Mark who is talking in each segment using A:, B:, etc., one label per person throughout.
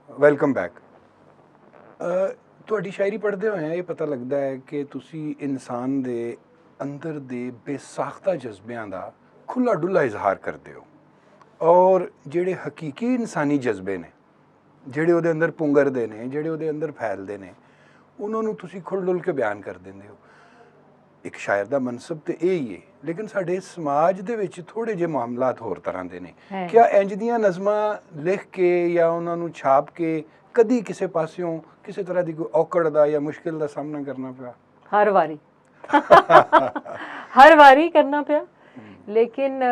A: Welcome back. ਤੁਹਾਡੀ ਸ਼ਾਇਰੀ ਪੜ੍ਹਦੇ ਹੋਏ ਇਹ ਪਤਾ ਲੱਗਦਾ ਹੈ ਕਿ ਤੁਸੀਂ ਇਨਸਾਨ ਦੇ ਅੰਦਰ ਦੇ ਬੇਸਾਖਤਾ ਜਜ਼ਬਿਆਂ ਦਾ ਖੁੱਲ੍ਹਾ ਡੁੱਲਾ ਇਜ਼ਹਾਰ ਕਰਦੇ ਹੋ, ਔਰ ਜਿਹੜੇ ਹਕੀਕੀ ਇਨਸਾਨੀ ਜਜ਼ਬੇ ਨੇ, ਜਿਹੜੇ ਉਹਦੇ ਅੰਦਰ ਪੁੰਗਰਦੇ ਨੇ, ਜਿਹੜੇ ਉਹਦੇ ਅੰਦਰ ਫੈਲਦੇ ਨੇ, ਉਹਨਾਂ ਨੂੰ ਤੁਸੀਂ ਖੁੱਲ੍ਹ ਡੁੱਲ ਕੇ ਬਿਆਨ ਕਰ ਦਿੰਦੇ ਹੋ। ਇੱਕ ਸ਼ਾਇਰ ਦਾ ਮਨਸਬ ਤੇ ਇਹ ਹੀ ਹੈ, ਲੇਕਿਨ ਸਾਡੇ ਸਮਾਜ ਦੇ ਵਿੱਚ ਥੋੜ੍ਹੇ ਜਿਹੇ ਮਾਮਲਾਤ ਹੋਰ ਤਰ੍ਹਾਂ ਦੇ ਨੇ। ਕਿਆ ਇੰਜ ਦੀਆਂ ਨਜ਼ਮਾਂ ਲਿਖ ਕੇ ਜਾਂ ਉਹਨਾਂ ਨੂੰ ਛਾਪ ਕੇ ਕਦੀ ਕਿਸੇ ਪਾਸਿਓਂ ਕਿਸੇ ਤਰ੍ਹਾਂ ਦੀ ਕੋਈ ਔਕੜ ਦਾ ਜਾਂ ਮੁਸ਼ਕਿਲ ਦਾ ਸਾਹਮਣਾ ਕਰਨਾ ਪਿਆ?
B: ਹਰ ਵਾਰੀ ਕਰਨਾ ਪਿਆ, ਲੇਕਿਨ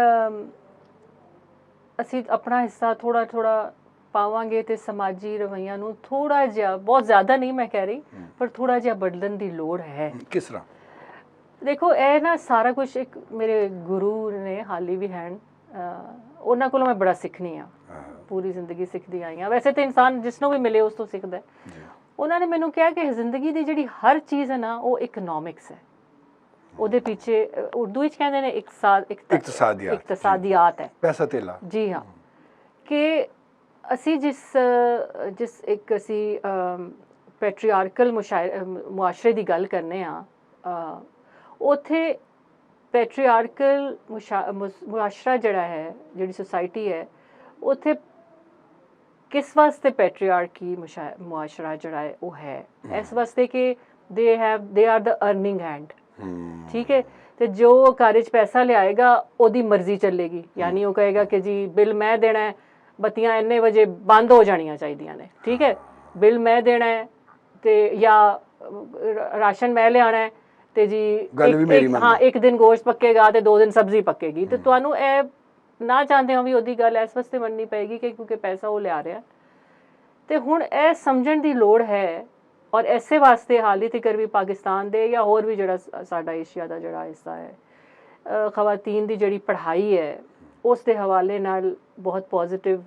B: ਅਸੀਂ ਆਪਣਾ ਹਿੱਸਾ ਥੋੜਾ ਪਾਵਾਂਗੇ ਤੇ ਸਮਾਜੀ ਰਵੱਈਆਂ ਨੂੰ ਥੋੜਾ ਜਿਹਾ, ਬਹੁਤ ਜ਼ਿਆਦਾ ਨਹੀਂ ਮੈਂ ਕਹਿ ਰਹੀ, ਪਰ ਥੋੜਾ ਜਿਹਾ ਬਦਲਣ ਦੀ ਲੋੜ ਹੈ।
A: ਕਿਸ ਤਰ੍ਹਾਂ?
B: ਦੇਖੋ, ਇਹ ਨਾ ਸਾਰਾ ਕੁਝ ਇੱਕ ਮੇਰੇ ਗੁਰੂ ਨੇ ਹਾਲੀ ਵੀ ਹਨ, ਉਹਨਾਂ ਕੋਲੋਂ ਮੈਂ ਬੜਾ ਸਿੱਖਣੀ ਆ, ਪੂਰੀ ਜ਼ਿੰਦਗੀ ਸਿੱਖਦੀ ਆਈ ਹਾਂ। ਵੈਸੇ ਤਾਂ ਇਨਸਾਨ ਜਿਸ ਨੂੰ ਵੀ ਮਿਲੇ ਉਸ ਤੋਂ ਸਿੱਖਦਾ। ਉਹਨਾਂ ਨੇ ਮੈਨੂੰ ਕਿਹਾ ਕਿ ਜ਼ਿੰਦਗੀ ਦੀ ਜਿਹੜੀ ਹਰ ਚੀਜ਼ ਹੈ ਨਾ, ਉਹ ਇਕਨੋਮਿਕਸ ਹੈ। ਉਹਦੇ ਪਿੱਛੇ ਉਰਦੂ ਵਿੱਚ ਕਹਿੰਦੇ ਨੇ ਇਕਤਸਾਦੀਆਤ ਹੈ,
A: ਪੈਸਾ ਧੇਲਾ। ਜੀ ਹਾਂ,
B: ਕਿ ਅਸੀਂ ਜਿਸ ਇੱਕ ਅਸੀਂ ਪੈਟਰੀਆਰਕਲ ਮੁਆਸ਼ਰੇ ਦੀ ਗੱਲ ਕਰਨੇ ਆ, ਉੱਥੇ ਪੈਟਰੀਆਰਕਲ ਮੁਆਸ਼ਰਾ ਜਿਹੜਾ ਹੈ, ਜਿਹੜੀ ਸੁਸਾਇਟੀ ਹੈ, ਉੱਥੇ ਕਿਸ ਵਾਸਤੇ ਪੈਟਰੀਆਰਕੀ ਮੁਆਸ਼ਰਾ ਜਿਹੜਾ ਹੈ ਉਹ ਹੈ? ਇਸ ਵਾਸਤੇ ਕਿ they are the earning hand. ਠੀਕ ਹੈ, ਤੇ ਜੋ ਘਰ 'ਚ ਪੈਸਾ ਲਿਆਏਗਾ ਉਹਦੀ ਮਰਜ਼ੀ ਚੱਲੇਗੀ। ਯਾਨੀ ਉਹ ਕਹੇਗਾ ਕਿ ਜੀ ਬਿੱਲ ਮੈਂ ਦੇਣਾ ਹੈ, ਬੱਤੀਆਂ ਇੰਨੇ ਵਜੇ ਬੰਦ ਹੋ ਜਾਣੀਆਂ ਚਾਹੀਦੀਆਂ ਨੇ, ਠੀਕ ਹੈ, ਬਿੱਲ ਮੈਂ ਦੇਣਾ ਹੈ, ਤੇ ਜਾਂ ਰਾਸ਼ਨ ਮੈਂ ਲਿਆਉਣਾ ਹੈ, ਤੇ ਜੀ ਇੱਕ ਦਿਨ ਗੋਸ਼ਤ ਪੱਕੇਗਾ ਤੇ 2 ਦਿਨ ਸਬਜ਼ੀ ਪੱਕੇਗੀ। ਤੇ ਤੁਹਾਨੂੰ ਇਹ ਨਾ ਚਾਹੁੰਦੇ ਹੋ ਵੀ ਉਹਦੀ ਗੱਲ ਇਸ ਵਾਸਤੇ ਮੰਨਣੀ ਪਏਗੀ ਕਿ ਕਿਉਂਕਿ ਪੈਸਾ ਉਹ ਲਿਆ ਰਿਹਾ। ਤੇ ਹੁਣ ਇਹ ਸਮਝਣ ਦੀ ਲੋੜ ਹੈ, ਔਰ ਇਸੇ ਵਾਸਤੇ ਹਾਲੀ ਤੱਕ ਵੀ ਪਾਕਿਸਤਾਨ ਦੇ ਜਾਂ ਹੋਰ ਵੀ ਜਿਹੜਾ ਸਾਡਾ ਏਸ਼ੀਆ ਦਾ ਜਿਹੜਾ ਹਿੱਸਾ ਹੈ, ਖਵਾਤੀਨ ਦੀ ਜਿਹੜੀ ਪੜ੍ਹਾਈ ਹੈ ਉਸ ਦੇ ਹਵਾਲੇ ਨਾਲ ਬਹੁਤ ਪੋਜ਼ੀਟਿਵ,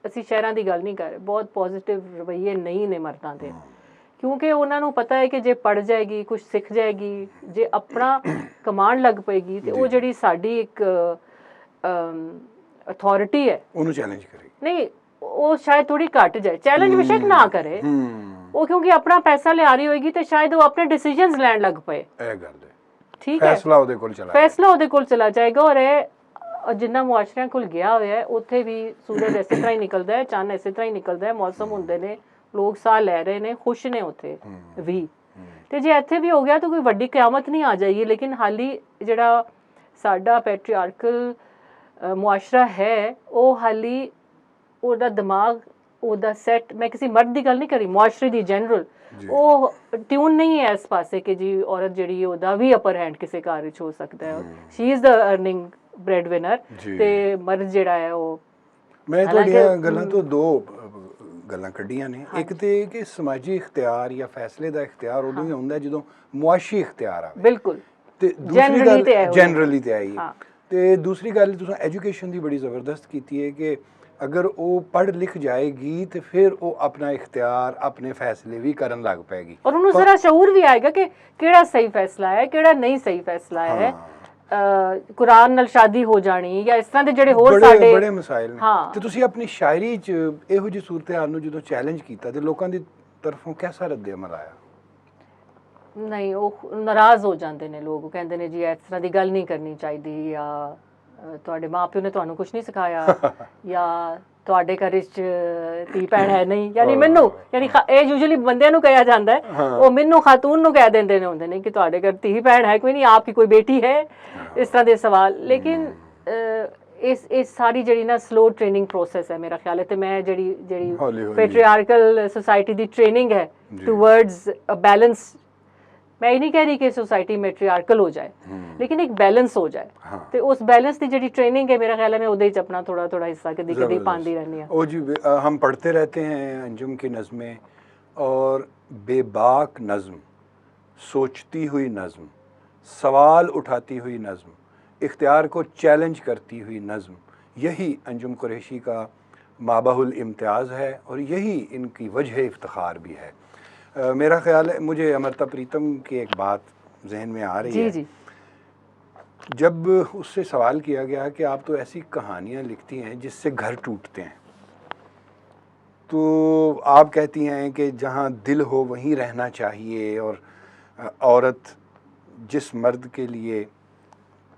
B: ਅਸੀਂ ਸ਼ਹਿਰਾਂ ਦੀ ਗੱਲ ਨਹੀਂ ਕਰ ਰਹੇ, ਬਹੁਤ ਪੋਜ਼ੀਟਿਵ ਰਵੱਈਏ ਨਹੀਂ ਨੇ ਮਰਦਾਂ ਦੇ, ਕਿਉਂਕਿ ਉਹਨਾਂ ਨੂੰ ਪਤਾ ਹੈ ਕਿ ਜੇ ਪੜ੍ਹ ਜਾਏਗੀ, ਕੁਝ ਸਿੱਖ ਜਾਏਗੀ, ਜੇ ਆਪਣਾ ਕਮਾਉਣ ਲੱਗ ਪਏਗੀ, ਤੇ ਉਹ ਜਿਹੜੀ ਸਾਡੀ ਇੱਕ ਅਥਾਰਟੀ ਹੈ
A: ਉਹਨੂੰ ਚੈਲੰਜ ਕਰੇ
B: ਨਹੀਂ, ਉਹ ਸ਼ਾਇਦ ਥੋੜੀ ਘਟ ਜਾਏ। ਚੈਲੰਜ ਬੇਸ਼ੱਕ ਨਾ ਕਰੇ ਉਹ, ਕਿਉਂਕਿ ਆਪਣਾ ਪੈਸਾ ਲਿਆ ਰਹੀ ਹੋਏਗੀ ਤੇ ਸ਼ਾਇਦ ਉਹ ਆਪਣੇ ਡਿਸੀਜਨਸ ਲੈਣ ਲੱਗ ਪਏ। ਇਹ ਗੱਲ ਹੈ, ਠੀਕ ਹੈ, ਫੈਸਲਾ ਉਹਦੇ ਕੋਲ ਚਲਾ ਜਾਏਗਾ। ਔਰ ਇਹ ਜਿੰਨਾ ਮੁਆਸ਼ਰਿਆਂ ਕੋਲ ਗਿਆ ਹੋਇਆ ਹੈ, ਉੱਥੇ ਵੀ ਸੂਰਜ ਇਸੇ ਤਰ੍ਹਾਂ ਹੀ ਨਿਕਲਦਾ ਹੈ, ਚੰਨ ਇਸੇ ਤਰ੍ਹਾਂ ਹੀ ਨਿਕਲਦਾ ਹੈ, ਮੌਸਮ ਹੁੰਦੇ ਨੇ, ਲੋਕ ਸਾਹ ਲੈ ਰਹੇ ਨੇ, ਖੁਸ਼ ਨੇ ਉੱਥੇ ਵੀ। ਤੇ ਜੇ ਇੱਥੇ ਵੀ ਹੋ ਗਿਆ ਤਾਂ ਕੋਈ ਵੱਡੀ ਕਿਆਮਤ ਨਹੀਂ ਆ ਜਾਏਗੀ। ਲੇਕਿਨ ਹਾਲੀ ਜਿਹੜਾ ਸਾਡਾ ਪੈਟਰੀਆਰਕਲ ਮੁਆਸ਼ਰਾ ਹੈ, ਉਹ ਹਾਲੀ ਉਹਦਾ ਦਿਮਾਗ, ਉਹਦਾ ਸੈੱਟ, ਮੈਂ ਕਿਸੇ ਮਰਦ ਦੀ ਗੱਲ ਨਹੀਂ ਕਰੀ, ਮੁਆਸ਼ਰੇ ਦੀ ਜਨਰਲ, ਉਹ ਟਿਊਨ ਨਹੀਂ ਹੈ ਇਸ ਪਾਸੇ ਕਿ ਜੀ ਔਰਤ ਜਿਹੜੀ ਉਹਦਾ ਵੀ ਅਪਰ ਹੈਂਡ ਕਿਸੇ ਘਰ ਵਿੱਚ ਹੋ ਸਕਦਾ ਹੈ, she is the earning bread winner, ਤੇ ਮਰਦ ਜਿਹੜਾ ਹੈ ਉਹ।
A: ਮੈਂ ਤੁਹਾਡੀਆਂ ਗੱਲਾਂ ਤੋਂ 2 ਗੱਲਾਂ ਕੱਢੀਆਂ ਨੇ। ਇੱਕ ਤੇ ਕਿ ਸਮਾਜੀ ਇਖਤਿਆਰ ਜਾਂ ਫੈਸਲੇ ਦਾ ਇਖਤਿਆਰ ਉਦੋਂ ਹੀ ਹੁੰਦਾ ਜਦੋਂ ਮੁਆਸ਼ੀ ਇਖਤਿਆਰ ਆਵੇ।
B: ਬਿਲਕੁਲ,
A: ਤੇ ਦੂਸਰੀ ਗੱਲ ਜਨਰਲੀ ਤੇ ਆਈ। ਤੇ ਦੂਸਰੀ ਗੱਲ ਤੁਸੀਂ ਐਜੂਕੇਸ਼ਨ ਦੀ ਬੜੀ ਜ਼ਬਰਦਸਤ ਕੀਤੀ ਹੈ ਕਿ ਅਗਰ ਉਹ ਪੜ੍ਹ ਲਿਖ ਜਾਏਗੀ ਤੇ ਫਿਰ ਉਹ ਆਪਣਾ ਇਖਤਿਆਰ, ਆਪਣੇ ਫੈਸਲੇ ਵੀ ਕਰਨ ਲੱਗ ਪਏਗੀ,
B: ਔਰ ਉਹਨੂੰ ਜ਼ਰਾ ਸ਼ਊਰ ਵੀ ਆਏਗਾ ਕਿ ਕਿਹੜਾ ਸਹੀ ਫੈਸਲਾ ਹੈ, ਕਿਹੜਾ ਨਹੀਂ ਸਹੀ ਫੈਸਲਾ ਹੈ। ਕੁਰਾਨ ਨਾਲ ਸ਼ਾਦੀ ਹੋ ਜਾਣੀ ਜਾਂ ਇਸ ਤਰ੍ਹਾਂ ਦੇ ਜਿਹੜੇ ਹੋਰ ਸਾਡੇ
A: ਬੜੇ ਮਸਾਇਲ ਨੇ। ਤੇ ਤੁਸੀਂ ਆਪਣੀ ਸ਼ਾਇਰੀ 'ਚ ਇਹੋ ਜਿਹੀ ਸੂਰਤ-ਹਾਲ ਨੂੰ ਜਦੋਂ ਚੈਲੰਜ ਕੀਤਾ ਤੇ ਲੋਕਾਂ ਦੀ ਤਰਫੋਂ ਕਿਹਦਾ ਰੱਦ-ਏ-ਅਮਲ ਆਇਆ?
B: ਨਹੀਂ, ਉਹ ਨਾਰਾਜ਼ ਹੋ ਜਾਂਦੇ ਨੇ ਲੋਕ, ਕਹਿੰਦੇ ਨੇ ਜੀ ਇਸ ਤਰ੍ਹਾਂ ਦੀ ਗੱਲ ਨਹੀਂ ਕਰਨੀ ਚਾਹੀਦੀ, ਜਾਂ ਤੁਹਾਡੇ ਮਾਂ-ਪਿਓ ਨੇ ਤੁਹਾਨੂੰ ਕੁਝ ਨਹੀਂ ਸਿਖਾਇਆ, ਜਾਂ ਤੁਹਾਡੇ ਘਰ 'ਚ ਧੀ ਭੈਣ ਹੈ ਨਹੀਂ। ਯਾਨੀ ਮੈਨੂੰ, ਯਾਨੀ ਇਹ ਯੂਜੂਅਲੀ ਬੰਦਿਆਂ ਨੂੰ ਕਿਹਾ ਜਾਂਦਾ ਹੈ, ਉਹ ਮੈਨੂੰ ਖਾਤੂਨ ਨੂੰ ਕਹਿ ਦਿੰਦੇ ਨੇ ਹੁੰਦੇ ਨੇ ਕਿ ਤੁਹਾਡੇ ਘਰ ਧੀ ਭੈਣ ਹੈ ਕੋਈ ਨਹੀਂ, ਆਪਕੀ ਕੋਈ ਬੇਟੀ ਹੈ, ਇਸ ਤਰ੍ਹਾਂ ਦੇ ਸਵਾਲ। ਲੇਕਿਨ ਇਸ ਸਾਰੀ ਜਿਹੜੀ ਨਾ ਸਲੋ ਟ੍ਰੇਨਿੰਗ ਪ੍ਰੋਸੈਸ ਹੈ ਮੇਰਾ ਖਿਆਲ ਹੈ। ਤੇ ਮੈਂ ਜਿਹੜੀ ਪੈਟਰੀਆਰਕਲ ਸੁਸਾਇਟੀ ਦੀ ਟ੍ਰੇਨਿੰਗ ਹੈ ਟੂਵਰਡਸ ਅ ਬੈਲੈਂਸ, ਮੈਂ ਇਹ ਨਹੀਂ ਕਹਿ ਰਹੀ ਕਿ ਸੋਸਾਇਟੀ ਮੈਟਰੀਆਰਕਲ ਹੋ ਜਾਏ, ਲੇਕਿਨ ਇੱਕ ਬੈਲੈਂਸ ਹੋ ਜਾਏ। ਤੇ ਉਸ ਬੈਲੈਂਸ ਦੀ ਜਿਹੜੀ ਟ੍रेनिंग है मेरा ख्याल है मैं उधर ही अपना थोड़ा हिस्सा कभी कभी पाती रहनी है।
A: ओ जी, हम पढ़ते रहते हैं अंजुम की नज़में, और बेबाक नज़म, सोचती हुई नज़म, सवाल उठाती हुई नज़म, इख्तियार को चैलेंज करती हुई नज़म, यही अंजुम कुरैशी का माबहुल इम्तियाज़ है और यही इनकी वजह इफ्तिखार भी है। मेरा ख्याल है, मुझे अमृता प्रीतम की एक बात जहन में आ रही है। जब उससे सवाल किया गया कि आप तो ऐसी कहानियाँ लिखती हैं जिससे घर टूटते हैं, تو آپ کہتی ہیں کہ جہاں دل ہو وہیں رہنا چاہیے، اور عورت جس مرد کے لیے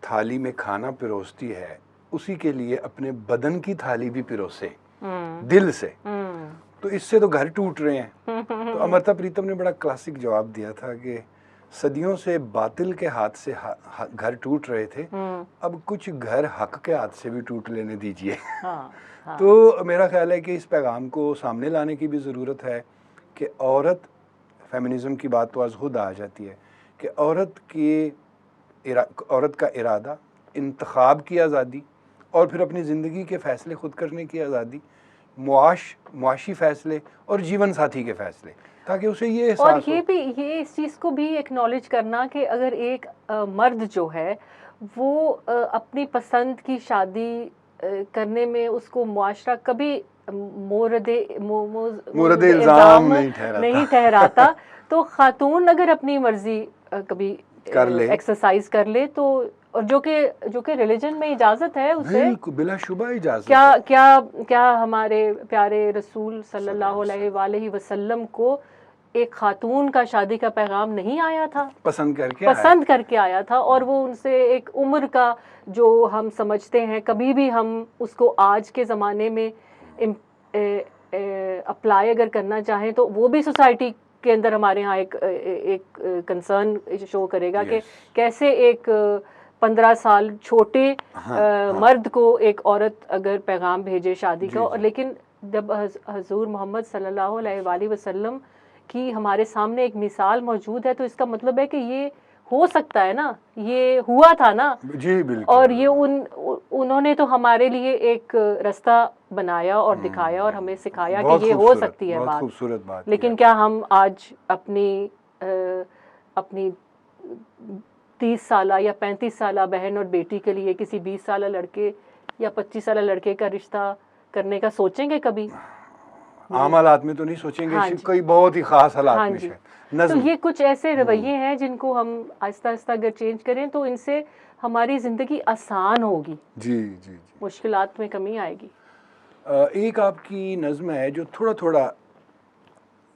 A: تھالی میں کھانا پروستی ہے اسی کے لیے اپنے بدن کی تھالی بھی پروسے دل سے، تو اس سے تو گھر ٹوٹ رہے ہیں۔ تو امرتا پریتم نے بڑا کلاسک جواب دیا تھا کہ صدیوں سے باطل کے ہاتھ سے گھر ٹوٹ رہے تھے، اب کچھ گھر حق کے ہاتھ سے بھی ٹوٹ لینے دیجئے۔ تو میرا خیال ہے کہ اس پیغام کو سامنے لانے کی بھی ضرورت ہے کہ عورت، فیمنزم کی بات تو از خود آ جاتی ہے کہ عورت کا ارادہ، انتخاب کی آزادی، اور پھر اپنی زندگی کے فیصلے خود کرنے کی آزادی، معاشی فیصلے اور جیون ساتھی کے فیصلے، تاکہ اسے یہ احساس
B: اور یہ اس چیز کو بھی ایکنالج کرنا کہ اگر ایک مرد جو ہے وہ اپنی پسند کی شادی کرنے میں اس کو معاشرہ کبھی مورد الزام نہیں ٹھہراتا، تو خاتون اگر اپنی مرضی کبھی ایکسرسائز کر لے تو، اور جو کہ ریلیجن میں اجازت ہے اسے،
A: بلا شبہ اجازت،
B: کیا ہمارے پیارے رسول صلی اللہ علیہ وآلہ وسلم کو ایک خاتون کا شادی کا پیغام نہیں آیا تھا؟ پسند کر کے آیا تھا، اور وہ ان سے ایک عمر کا جو ہم سمجھتے ہیں، کبھی بھی ہم اس کو آج کے زمانے میں اپلائی اگر کرنا چاہیں تو وہ بھی سوسائٹی کے اندر ہمارے ہاں ایک کنسرن شو کرے گا کہ کیسے ایک 15 سال چھوٹے مرد کو ایک عورت اگر پیغام بھیجے شادی کا۔ لیکن جب حضور محمد صلی اللہ علیہ وآلہ وسلم کی ہمارے سامنے ایک مثال موجود ہے تو اس کا مطلب ہے کہ یہ ہو سکتا ہے نا، یہ ہوا تھا نا،
A: جی بالکل،
B: اور یہ انہوں نے تو ہمارے لیے ایک راستہ بنایا اور دکھایا اور ہمیں سکھایا کہ یہ ہو سکتی ہے بات۔ لیکن کیا ہم آج اپنی 30 سالہ یا 35 سالہ بہن اور بیٹی کے لیے کسی 20 سالہ لڑکے یا 25 سالہ لڑکے کا رشتہ کرنے کا سوچیں گے کبھی؟
A: عام حالات میں تو نہیں سوچیں گے، کوئی بہت ہی خاص حالات میں
B: تو یہ کچھ ایسے رویے ہیں جن کو ہم آہستہ آہستہ اگر چینج کریں تو ان سے ہماری زندگی آسان ہوگی،
A: جی
B: مشکلات میں کمی آئے گی۔
A: ایک آپ کی نظم ہے جو تھوڑا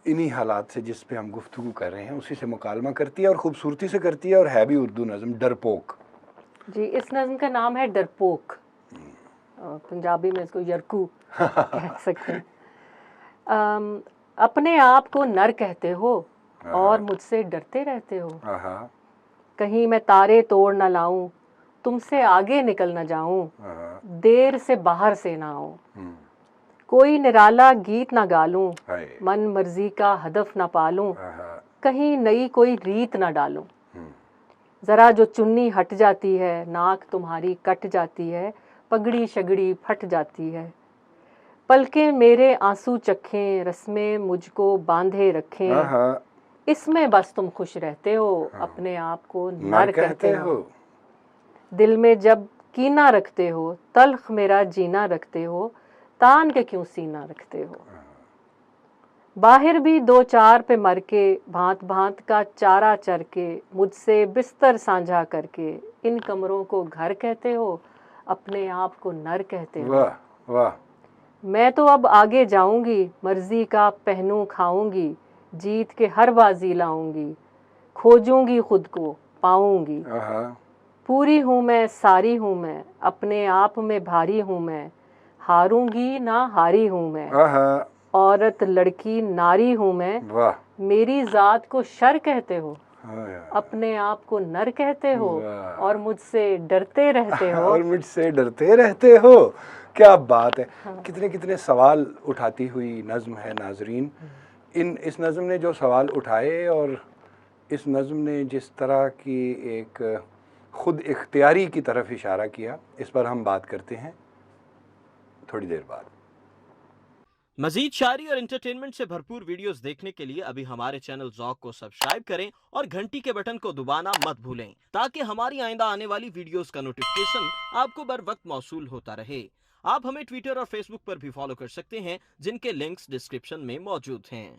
A: انہی حالات سے جس پہ ہم گفتگو کر رہے ہیں اسی سے مکالمہ کرتی ہے اور خوبصورتی سے کرتی ہے، اور ہے بھی اردو نظم، ڈرپوک۔
B: جی، اس نظم کا نام ہے ڈرپوک، پنجابی میں اس کو یرکو کہہ سکتے ہیں۔ اپنے آپ کو نر کہتے ہو اور مجھ سے ڈرتے رہتے ہو، کہیں میں تارے توڑ نہ لاؤں، تم سے آگے نکل نہ جاؤں، دیر سے باہر سے نہ آؤں، کوئی نرالا گیت نہ گالوں، من مرضی کا ہدف نہ پالوں، کہیں نئی کوئی ریت نہ ڈالوں، ذرا جو چنی ہٹ جاتی ہے ناک تمہاری کٹ جاتی ہے، پگڑی شگڑی پھٹ جاتی ہے، پلکیں میرے آنسو چکھیں، رسمیں مجھ کو باندھے رکھیں، اس میں بس تم خوش رہتے ہو، اپنے آپ کو نر کہتے ہو، دل میں جب کینہ رکھتے ہو، تلخ میرا جینا رکھتے ہو، تان کے کیوں سینہ رکھتے ہو، باہر بھی 2 4 پہ مر کے، بھانت بھانت کا چارہ چر کے، مجھ سے بستر سانجھا کر کے، ان کمروں کو گھر کہتے ہو، اپنے آپ کو نر کہتے ہو،
A: واہ،
B: میں تو اب آگے جاؤں گی، مرضی کا پہنوں کھاؤں گی، جیت کے ہر بازی لاؤں گی، کھوجوں گی خود کو پاؤں گی، پوری ہوں میں ساری ہوں میں، اپنے آپ میں بھاری ہوں میں، ہاروں گی نہ ہاری ہوں میں، عورت لڑکی ناری ہوں میں، میری ذات کو شر کہتے ہو، اپنے آپ کو نر کہتے ہو، اور مجھ سے ڈرتے رہتے ہو،
A: کیا بات ہے! کتنے سوال اٹھاتی ہوئی نظم ہے ناظرین۔ اس نظم نے جو سوال اٹھائے اور اس نظم نے جس طرح کی ایک خود اختیاری کی طرف اشارہ کیا، اس پر ہم بات کرتے ہیں تھوڑی دیر بعد۔
C: مزید شاعری اور انٹرٹینمنٹ سے بھرپور ویڈیوز دیکھنے کے لیے ابھی ہمارے چینل ذوق کو سبسکرائب کریں اور گھنٹی کے بٹن کو دبانا مت بھولیں تاکہ ہماری آئندہ آنے والی ویڈیوز کا نوٹیفکیشن آپ کو بر وقت موصول ہوتا رہے۔ آپ ہمیں ٹویٹر اور فیس بک پر بھی فالو کر سکتے ہیں، جن کے لنکس ڈسکرپشن میں موجود ہیں۔